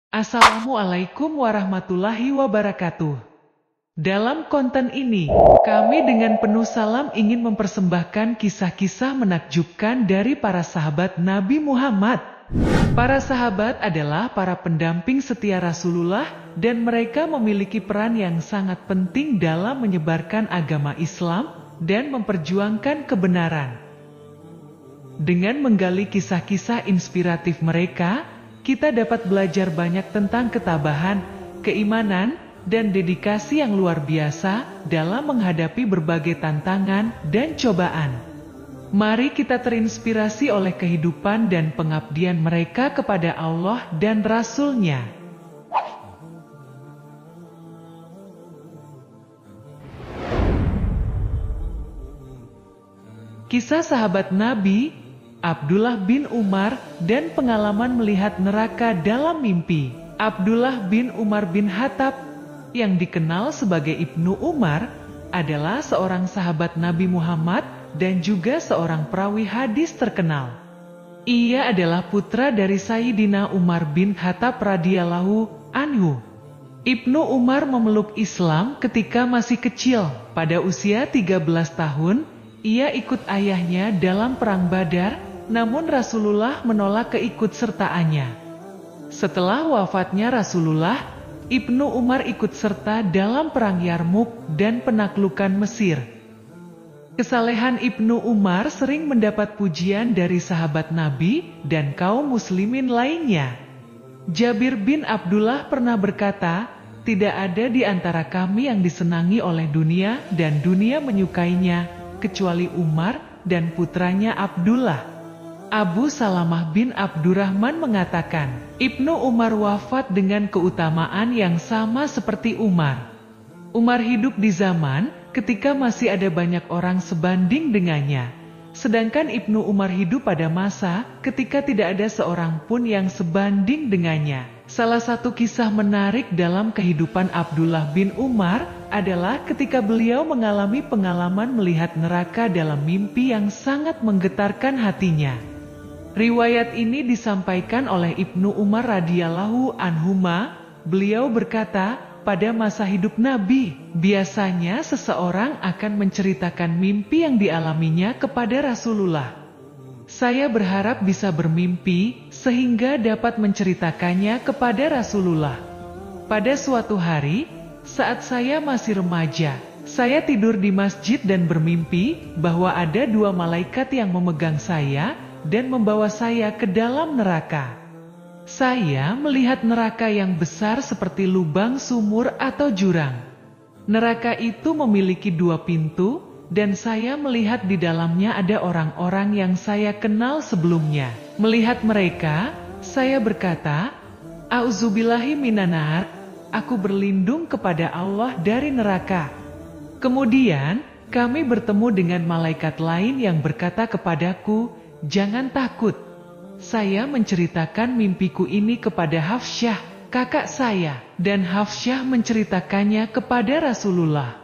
Assalamualaikum warahmatullahi wabarakatuh. Dalam konten ini, kami dengan penuh salam ingin mempersembahkan kisah-kisah menakjubkan dari para sahabat Nabi Muhammad. Para sahabat adalah para pendamping setia Rasulullah dan mereka memiliki peran yang sangat penting dalam menyebarkan agama Islam dan memperjuangkan kebenaran. Dengan menggali kisah-kisah inspiratif mereka, kita dapat belajar banyak tentang ketabahan, keimanan, dan dedikasi yang luar biasa dalam menghadapi berbagai tantangan dan cobaan. Mari kita terinspirasi oleh kehidupan dan pengabdian mereka kepada Allah dan Rasul-Nya. Kisah sahabat Nabi Abdullah bin Umar dan pengalaman melihat neraka dalam mimpi. Abdullah bin Umar bin Khattab, yang dikenal sebagai Ibnu Umar, adalah seorang sahabat Nabi Muhammad dan juga seorang perawi hadis terkenal. Ia adalah putra dari Sayyidina Umar bin Khattab radhiyallahu anhu. Ibnu Umar memeluk Islam ketika masih kecil. Pada usia 13 tahun, ia ikut ayahnya dalam perang Badar. Namun Rasulullah menolak keikutsertaannya. Setelah wafatnya Rasulullah, Ibnu Umar ikut serta dalam perang Yarmuk dan penaklukan Mesir. Kesalehan Ibnu Umar sering mendapat pujian dari sahabat Nabi dan kaum muslimin lainnya. Jabir bin Abdullah pernah berkata, "Tidak ada di antara kami yang disenangi oleh dunia dan dunia menyukainya, kecuali Umar dan putranya Abdullah." Abu Salamah bin Abdurrahman mengatakan, Ibnu Umar wafat dengan keutamaan yang sama seperti Umar. Umar hidup di zaman ketika masih ada banyak orang sebanding dengannya. Sedangkan Ibnu Umar hidup pada masa ketika tidak ada seorang pun yang sebanding dengannya. Salah satu kisah menarik dalam kehidupan Abdullah bin Umar adalah ketika beliau mengalami pengalaman melihat neraka dalam mimpi yang sangat menggetarkan hatinya. Riwayat ini disampaikan oleh Ibnu Umar radhiyallahu anhuma. Beliau berkata, pada masa hidup Nabi, biasanya seseorang akan menceritakan mimpi yang dialaminya kepada Rasulullah. Saya berharap bisa bermimpi, sehingga dapat menceritakannya kepada Rasulullah. Pada suatu hari, saat saya masih remaja, saya tidur di masjid dan bermimpi bahwa ada dua malaikat yang memegang saya dan membawa saya ke dalam neraka. Saya melihat neraka yang besar seperti lubang sumur atau jurang. Neraka itu memiliki dua pintu, dan saya melihat di dalamnya ada orang-orang yang saya kenal sebelumnya. Melihat mereka, saya berkata, "A'udzubillahi minanar," aku berlindung kepada Allah dari neraka. Kemudian, kami bertemu dengan malaikat lain yang berkata kepadaku, "Jangan takut." Saya menceritakan mimpiku ini kepada Hafsyah, kakak saya, dan Hafsyah menceritakannya kepada Rasulullah.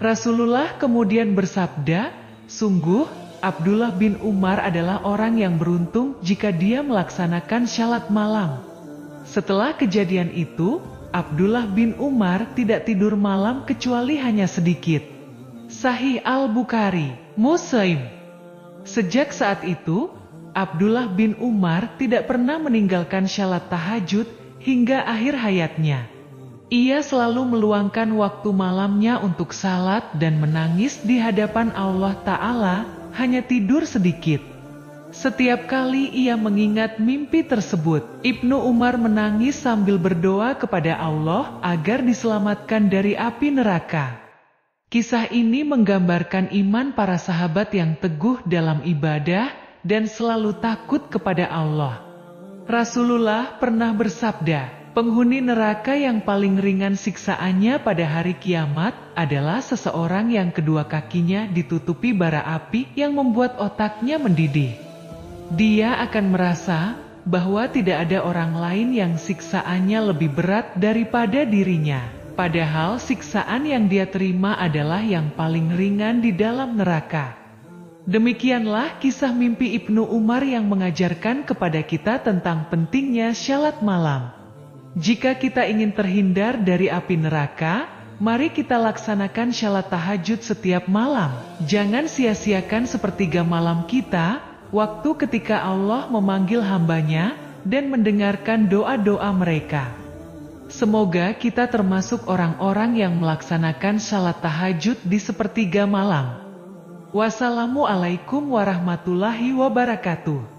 Rasulullah kemudian bersabda, "Sungguh, Abdullah bin Umar adalah orang yang beruntung jika dia melaksanakan syalat malam." Setelah kejadian itu, Abdullah bin Umar tidak tidur malam kecuali hanya sedikit. Sahih Al-Bukhari, Muslim. Sejak saat itu, Abdullah bin Umar tidak pernah meninggalkan syalat tahajud hingga akhir hayatnya. Ia selalu meluangkan waktu malamnya untuk salat dan menangis di hadapan Allah Ta'ala, hanya tidur sedikit. Setiap kali ia mengingat mimpi tersebut, Ibnu Umar menangis sambil berdoa kepada Allah agar diselamatkan dari api neraka. Kisah ini menggambarkan iman para sahabat yang teguh dalam ibadah dan selalu takut kepada Allah. Rasulullah pernah bersabda, penghuni neraka yang paling ringan siksaannya pada hari kiamat adalah seseorang yang kedua kakinya ditutupi bara api yang membuat otaknya mendidih. Dia akan merasa bahwa tidak ada orang lain yang siksaannya lebih berat daripada dirinya. Padahal siksaan yang dia terima adalah yang paling ringan di dalam neraka. Demikianlah kisah mimpi Ibnu Umar yang mengajarkan kepada kita tentang pentingnya syalat malam. Jika kita ingin terhindar dari api neraka, mari kita laksanakan salat tahajud setiap malam. Jangan sia-siakan sepertiga malam kita, waktu ketika Allah memanggil hambanya, dan mendengarkan doa-doa mereka. Semoga kita termasuk orang-orang yang melaksanakan salat tahajud di sepertiga malam. Wassalamualaikum warahmatullahi wabarakatuh.